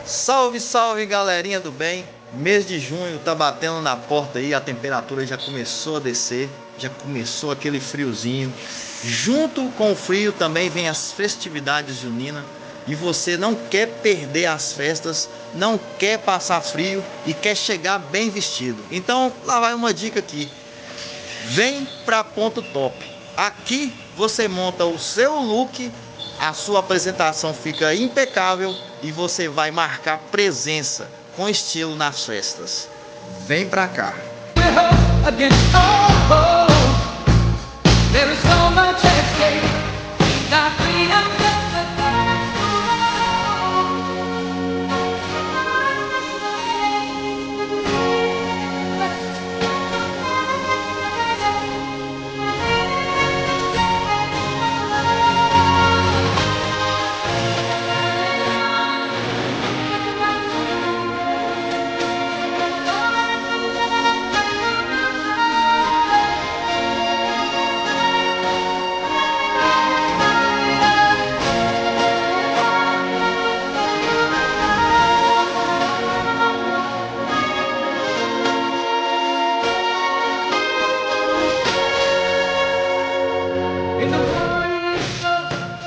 Salve, salve, galerinha do bem. Mês de junho tá batendo na porta aí, a temperatura já começou a descer, já começou aquele friozinho. Junto com o frio também vem as festividades juninas e você não quer perder as festas, não quer passar frio e quer chegar bem vestido. Então, lá vai uma dica aqui. Vem pra Ponto Top. Aqui você monta o seu look, a sua apresentação fica impecável e você vai marcar presença com estilo nas festas. Vem pra cá.